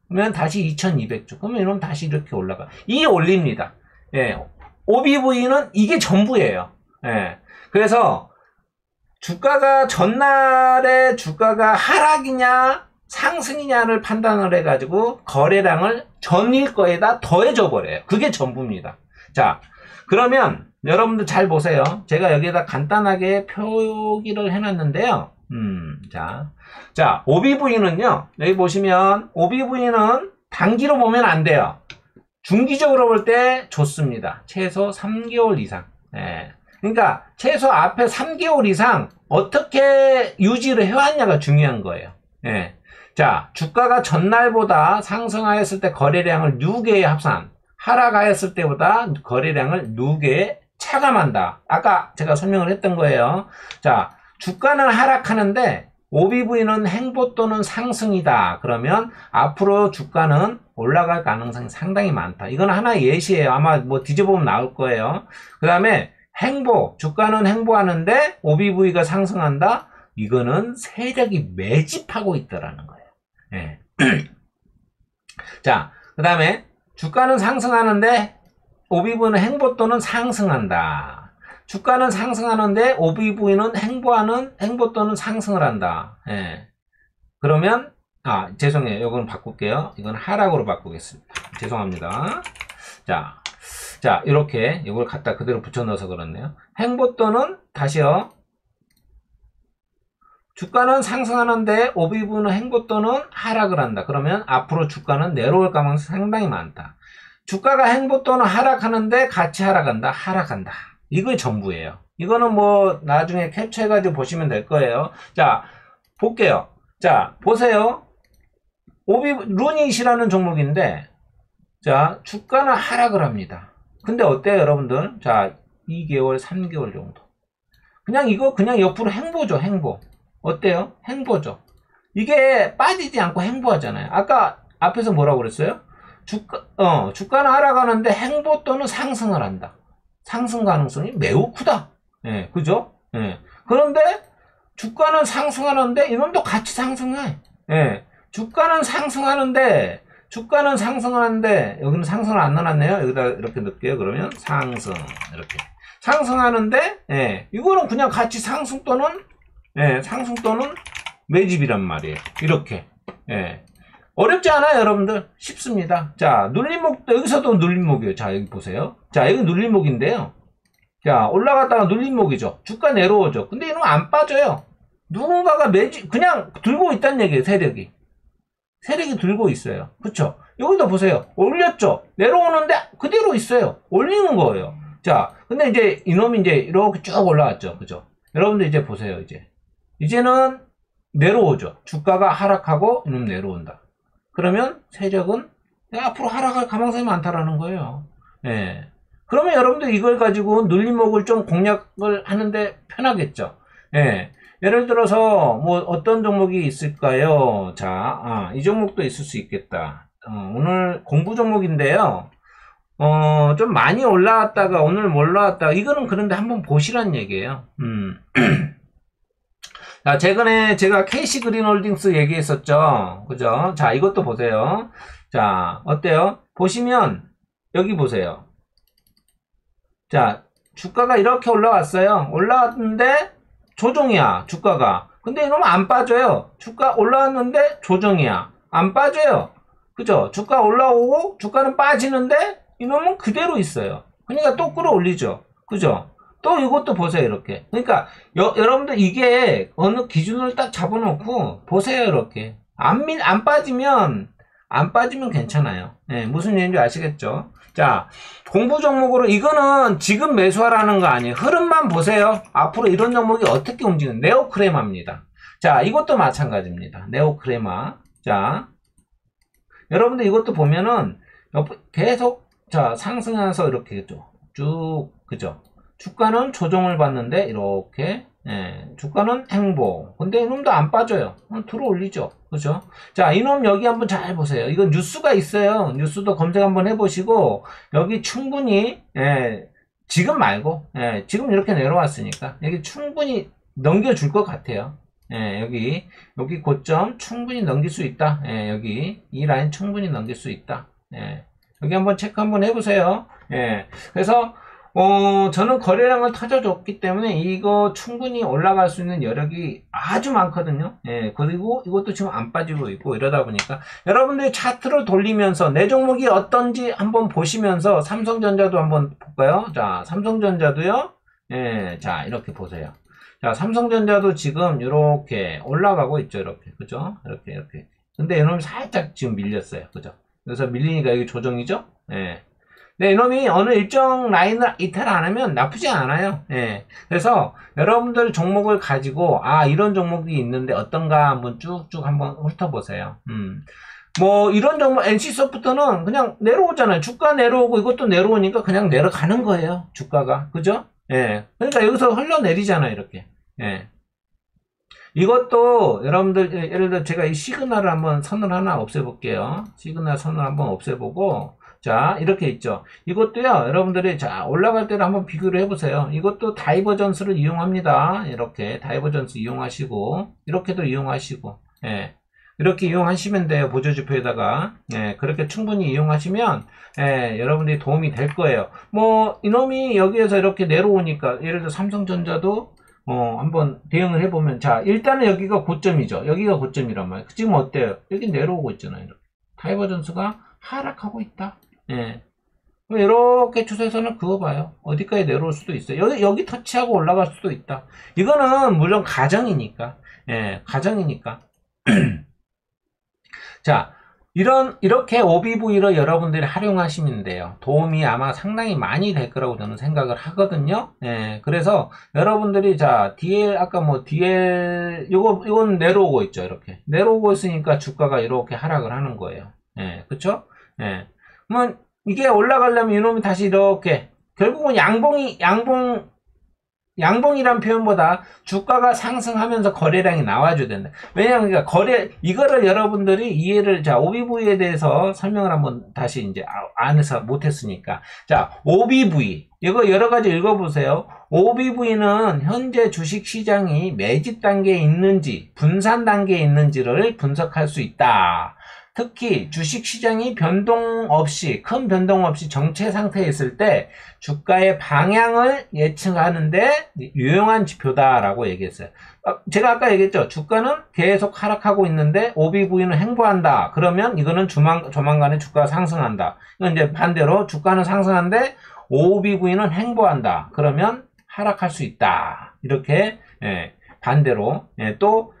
그러면 다시 2200주. 그러면 이러면 다시 이렇게 올라가. 이 원리입니다. 예, OBV는 이게 전부예요. 예, 그래서 주가가 전날에 주가가 하락이냐 상승이냐를 판단을 해가지고 거래량을 전일 거에다 더해줘 버려요. 그게 전부입니다. 자, 그러면 여러분들 잘 보세요. 제가 여기에다 간단하게 표기를 해놨는데요. 자, OBV는요. 여기 보시면 OBV는 단기로 보면 안 돼요. 중기적으로 볼 때 좋습니다. 최소 3개월 이상. 예. 그러니까 최소 앞에 3개월 이상 어떻게 유지를 해왔냐가 중요한 거예요. 예. 자, 주가가 전날보다 상승하였을 때 거래량을 6개에 합산, 하락하였을 때보다 거래량을 6개에 차감한다. 아까 제가 설명을 했던 거예요. 자, 주가는 하락하는데 OBV는 행보 또는 상승이다. 그러면 앞으로 주가는 올라갈 가능성이 상당히 많다. 이건 하나의 예시예요. 아마 뭐 뒤져보면 나올 거예요. 그 다음에 행보, 주가는 행보하는데 OBV가 상승한다. 이거는 세력이 매집하고 있다라는 거예요. 예. 자, 그 다음에 주가는 상승하는데 OBV는 행보 또는 상승한다. 주가는 상승하는데 OBV는 행보 또는 상승을 한다. 예. 그러면 죄송해요. 이건 바꿀게요. 이건 하락으로 바꾸겠습니다. 죄송합니다. 자, 이렇게 이걸 갖다 그대로 붙여 넣어서 그렇네요. 행보 또는 다시요. 주가는 상승하는데 OBV는 행보 또는 하락을 한다. 그러면 앞으로 주가는 내려올 가능성이 상당히 많다. 주가가 행보 또는 하락하는데 같이 하락한다. 이게 전부예요. 이거는 뭐 나중에 캡처해가지고 보시면 될 거예요. 자, 볼게요. 자, 보세요. 루닛이라는 종목인데, 자, 주가는 하락을 합니다. 근데 어때요, 여러분들? 자, 2개월, 3개월 정도. 그냥 이거 그냥 옆으로 행보죠, 행보. 어때요? 행보죠. 이게 빠지지 않고 행보하잖아요. 아까 앞에서 뭐라고 그랬어요? 주가는 하락하는데 행보 또는 상승을 한다. 상승 가능성이 매우 크다. 예, 그죠? 예. 그런데 주가는 상승하는데 이놈도 같이 상승해. 예. 주가는 상승하는데 여기는 상승을 안 넣어놨네요. 여기다 이렇게 넣을게요. 그러면 상승 이렇게 상승하는데 예, 이거는 그냥 같이 상승 또는 매집이란 말이에요. 이렇게 예. 어렵지 않아요, 여러분들. 쉽습니다. 자, 눌림목도 여기서도 눌림목이에요. 자, 여기 보세요. 자, 여기 눌림목인데요. 자, 올라갔다가 눌림목이죠. 주가 내려오죠. 근데 이놈 안 빠져요. 누군가가 그냥 들고 있다는 얘기예요. 세력이 들고 있어요. 그쵸? 여기도 보세요. 올렸죠? 내려오는데 그대로 있어요. 올리는 거예요. 자, 근데 이제 이놈이 이제 이렇게 쭉 올라왔죠. 그죠? 여러분들 이제 보세요. 이제는 내려오죠. 주가가 하락하고 이놈 내려온다. 그러면 세력은 앞으로 하락할 가능성이 많다라는 거예요. 예. 그러면 여러분들 이걸 가지고 눌림목을 좀 공략을 하는데 편하겠죠. 예. 예를 들어서 뭐 어떤 종목이 있을까요? 자, 이 종목도 있을 수 있겠다. 오늘 공부 종목인데요. 좀 많이 올라왔다가 오늘 올라왔다가 이거는 그런데 한번 보시란 얘기예요. 자, 최근에 제가 KC 그린홀딩스 얘기했었죠. 그죠? 자, 이것도 보세요. 자, 어때요? 보시면 여기 보세요. 자, 주가가 이렇게 올라왔어요. 올라왔는데 조정이야, 주가가. 근데 이놈은 안 빠져요. 주가 올라왔는데 조정이야. 안 빠져요. 그죠? 주가 올라오고 주가는 빠지는데 이놈은 그대로 있어요. 그러니까 또 끌어올리죠. 그죠? 또 이것도 보세요, 이렇게. 그러니까 여러분들 이게 어느 기준을 딱 잡아놓고 보세요, 이렇게. 안 빠지면 괜찮아요. 네, 무슨 얘기인지 아시겠죠? 자, 공부 종목으로 이거는 지금 매수하라는 거 아니에요. 흐름만 보세요. 앞으로 이런 종목이 어떻게 움직이는 네오크레마입니다. 자, 이것도 마찬가지입니다. 네오크레마. 자, 여러분들 이것도 보면은 계속 자 상승해서 이렇게 쭉 그죠? 주가는 조정을 받는데 이렇게 주가는 행보. 근데 이놈도 안 빠져요. 들어올리죠. 그죠? 자, 이놈 여기 한번 잘 보세요. 이건 뉴스가 있어요. 뉴스도 검색 한번 해보시고 여기 충분히 지금 말고 지금 이렇게 내려왔으니까 여기 충분히 넘겨줄 것 같아요. 여기 고점 충분히 넘길 수 있다. 여기 이 라인 충분히 넘길 수 있다. 여기 한번 체크 한번 해보세요. 그래서 저는 거래량을 터져줬기 때문에 이거 충분히 올라갈 수 있는 여력이 아주 많거든요. 그리고 이것도 지금 안 빠지고 있고 이러다 보니까 여러분들이 차트를 돌리면서 내 종목이 어떤지 한번 보시면서 삼성전자도 한번 볼까요? 자, 삼성전자도요. 자, 이렇게 보세요. 자, 삼성전자도 지금 이렇게 올라가고 있죠. 이렇게. 그죠? 이렇게. 근데 이놈이 살짝 지금 밀렸어요. 그죠? 그래서 밀리니까 여기 조정이죠? 네, 이놈이 어느 일정 라인을 이탈 안 하면 나쁘지 않아요. 그래서 여러분들 종목을 가지고 이런 종목이 있는데 어떤가 한번 쭉쭉 한번 훑어보세요. 뭐 이런 종목 NC소프트는 그냥 내려오잖아요. 주가 내려오고 이것도 내려오니까 그냥 내려가는 거예요. 주가가. 그죠? 그러니까 여기서 흘러내리잖아요. 이렇게. 이것도 여러분들 예를 들어 제가 이 시그널을 한번 선을 하나 없애볼게요. 시그널 선을 한번 없애보고 자, 이렇게 있죠. 이것도요, 여러분들이, 자, 올라갈 때를 한번 비교를 해보세요. 이것도 다이버전스를 이용합니다. 이렇게, 다이버전스 이용하시고, 이렇게도 이용하시고, 이렇게 이용하시면 돼요. 보조지표에다가. 그렇게 충분히 이용하시면, 여러분들이 도움이 될 거예요. 뭐, 이놈이 여기에서 이렇게 내려오니까, 예를 들어 삼성전자도, 한번 대응을 해보면, 자, 일단은 여기가 고점이죠. 여기가 고점이란 말이에요. 지금 어때요? 여기 내려오고 있잖아요. 이렇게. 다이버전스가 하락하고 있다. 이렇게 추세선을 그어봐요. 어디까지 내려올 수도 있어요. 여기 터치하고 올라갈 수도 있다. 이거는 물론 가정이니까. 가정이니까. 자, 이렇게 OBV를 여러분들이 활용하시면 돼요. 도움이 아마 상당히 많이 될 거라고 저는 생각을 하거든요. 예, 그래서 여러분들이 자, DL, 아까 뭐 DL, 이건 내려오고 있죠. 이렇게. 내려오고 있으니까 주가가 이렇게 하락을 하는 거예요. 예, 그쵸? 예. 그러면 이게 올라가려면 이놈이 다시 이렇게, 결국은 양봉이란 표현보다 주가가 상승하면서 거래량이 나와줘야 된다. 왜냐하면 이거를 여러분들이 이해를, 자, OBV에 대해서 설명을 한번 다시 이제 안에서 못했으니까. 자, OBV. 이거 여러 가지 읽어보세요. OBV는 현재 주식시장이 매집 단계에 있는지, 분산 단계에 있는지를 분석할 수 있다. 특히 주식시장이 큰 변동 없이 정체 상태에 있을 때 주가의 방향을 예측하는데 유용한 지표다라고 얘기했어요. 제가 아까 얘기했죠. 주가는 계속 하락하고 있는데 OBV는 횡보한다. 그러면 이거는 조만간에 주가가 상승한다. 이건 이제 반대로 주가는 상승한데 OBV는 횡보한다. 그러면 하락할 수 있다. 이렇게 반대로 또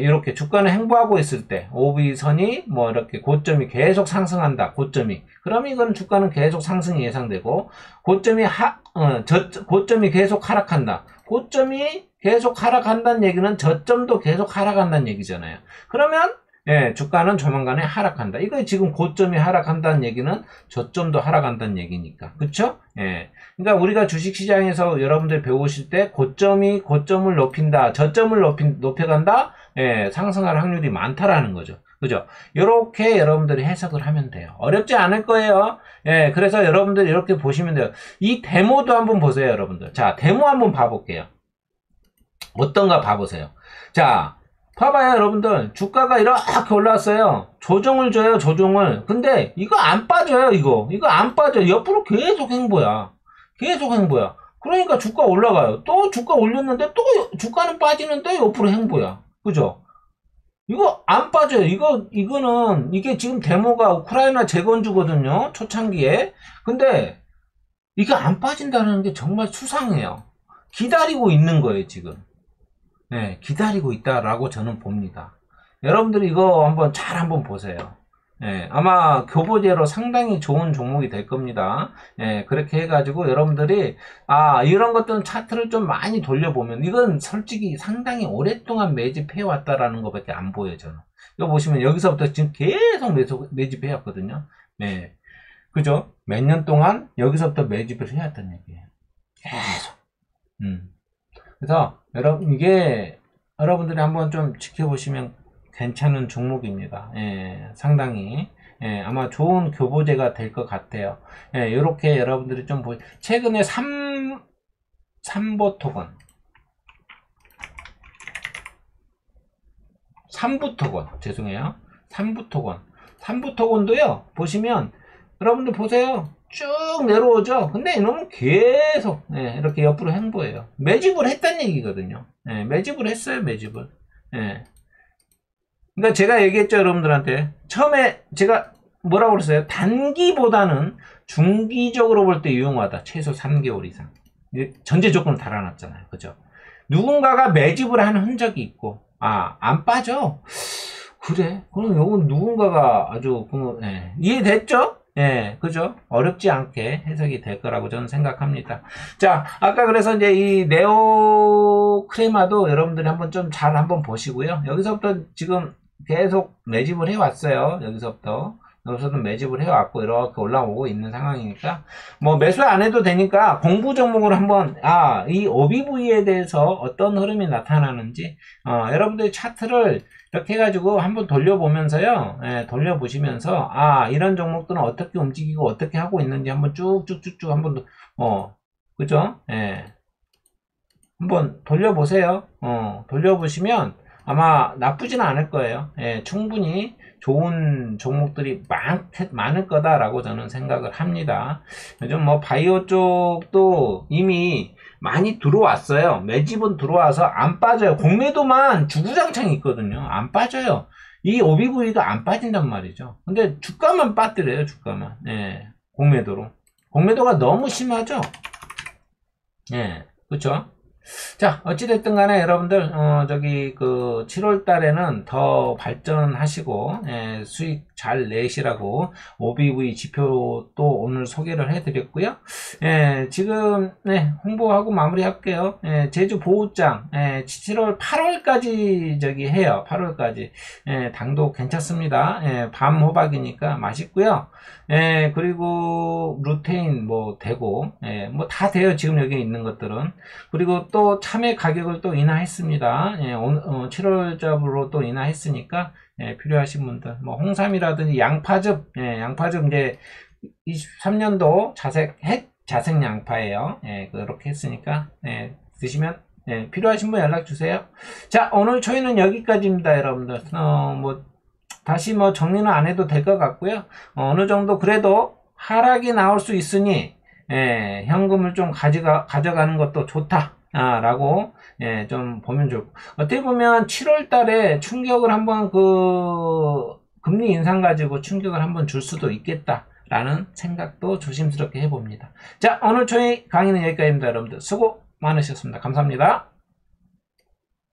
이렇게 주가는 횡보하고 있을 때 OB선이 뭐 이렇게 고점이 계속 상승한다. 고점이. 그러면 이거는 주가는 계속 상승이 예상되고 고점이 계속 하락한다. 고점이 계속 하락한다는 얘기는 저점도 계속 하락한다는 얘기잖아요. 그러면 주가는 조만간에 하락한다. 이거 지금 고점이 하락한다는 얘기는 저점도 하락한다는 얘기니까. 그쵸? 그러니까 우리가 주식시장에서 여러분들 배우실 때 고점을 높인다, 저점을 높여간다, 상승할 확률이 많다라는 거죠. 그죠? 이렇게 여러분들이 해석을 하면 돼요. 어렵지 않을 거예요. 그래서 여러분들 이렇게 보시면 돼요. 이 데모도 한번 보세요, 여러분들. 자, 데모 한번 봐볼게요. 어떤가 봐보세요. 자, 봐봐요, 여러분들. 주가가 이렇게 올라왔어요. 조정을 줘요, 조정을. 근데 이거 안 빠져요, 이거 안 빠져. 옆으로 계속 행보야. 그러니까 주가 올라가요. 또 주가 올렸는데 또 주가는 빠지는데 옆으로 행보야. 그죠? 이거 안 빠져요. 이게 지금 데모가 우크라이나 재건주거든요. 초창기에. 근데 이게 안 빠진다는 게 정말 수상해요. 기다리고 있는 거예요, 지금. 기다리고 있다라고 저는 봅니다. 여러분들이 이거 한번 보세요. 아마 교보제로 상당히 좋은 종목이 될 겁니다. 그렇게 해가지고 여러분들이 이런 것들은 차트를 좀 많이 돌려보면 이건 솔직히 상당히 오랫동안 매집해 왔다라는 것밖에 안 보여요. 저는 이거 보시면 여기서부터 지금 계속 매집해 왔거든요. 그죠? 몇 년 동안 여기서부터 매집을 해왔다는 얘기예요. 계속. 그래서 이게 여러분들이 한번 좀 지켜보시면 괜찮은 종목입니다. 상당히 아마 좋은 교보제가 될 것 같아요. 이렇게 여러분들이 좀 최근에 삼부토건 죄송해요. 삼부토건도요. 보시면 여러분들 보세요. 쭉 내려오죠. 근데 이놈은 계속 이렇게 옆으로 행보해요. 매집을 했다는 얘기거든요. 매집을 했어요. 그러니까 제가 얘기했죠, 여러분들한테. 처음에 제가 뭐라고 그랬어요? 단기보다는 중기적으로 볼 때 유용하다. 최소 3개월 이상. 전제 조건을 달아놨잖아요. 그죠? 누군가가 매집을 하는 흔적이 있고 안 빠져. 그래? 그럼 요건 누군가가 아주 이해됐죠? 그죠? 어렵지 않게 해석이 될 거라고 저는 생각합니다. 자, 아까 그래서 이제 이 네오크레마도 여러분들이 한번 잘 보시고요. 여기서부터 지금 계속 매집을 해왔어요. 여기서부터 매집을 해왔고 이렇게 올라오고 있는 상황이니까 뭐 매수 안 해도 되니까 공부 종목으로 이 OBV에 대해서 어떤 흐름이 나타나는지 여러분들이 차트를 이렇게 해가지고 한번 돌려보면서요. 돌려보시면서 이런 종목들은 어떻게 움직이고 어떻게 하고 있는지 한번 쭉쭉쭉쭉 한번 그죠? 한번 돌려보세요. 돌려보시면 아마 나쁘지는 않을 거예요. 충분히 좋은 종목들이 많을 거다라고 저는 생각을 합니다. 요즘 뭐 바이오 쪽도 이미 많이 들어왔어요. 매집은 들어와서 안 빠져요. 공매도만 주구장창 있거든요. 안 빠져요. 이 OBV가 안 빠진단 말이죠. 근데 주가만 빠뜨려요. 주가만. 공매도로. 공매도가 너무 심하죠? 그쵸? 자, 어찌됐든 간에 여러분들, 저기, 7월 달에는 더 발전하시고, 수익 잘 내시라고, OBV 지표 또 오늘 소개를 해드렸고요. 지금, 홍보하고 마무리할게요. 제주 보호장, 7월, 8월까지 저기 해요. 8월까지. 당도 괜찮습니다. 밤 호박이니까 맛있고요. 그리고, 루테인 뭐, 되고, 뭐, 다 돼요. 지금 여기 있는 것들은. 그리고 또 참외 가격을 또 인하했습니다. 7월작으로 또 인하했으니까 필요하신 분들 뭐 홍삼이라든지 양파즙, 양파즙 이제 23년도 자색 양파예요. 그렇게 했으니까 드시면 필요하신 분 연락 주세요. 자, 오늘 초이는 여기까지입니다, 여러분들. 뭐 다시 뭐 정리는 안 해도 될 것 같고요. 어느 정도 그래도 하락이 나올 수 있으니 현금을 좀 가져가는 것도 좋다. 라고, 좀 보면 좋고. 어떻게 보면 7월 달에 충격을 한번 금리 인상 가지고 충격을 한번 줄 수도 있겠다. 라는 생각도 조심스럽게 해봅니다. 자, 오늘 저희 강의는 여기까지입니다. 여러분들 수고 많으셨습니다. 감사합니다.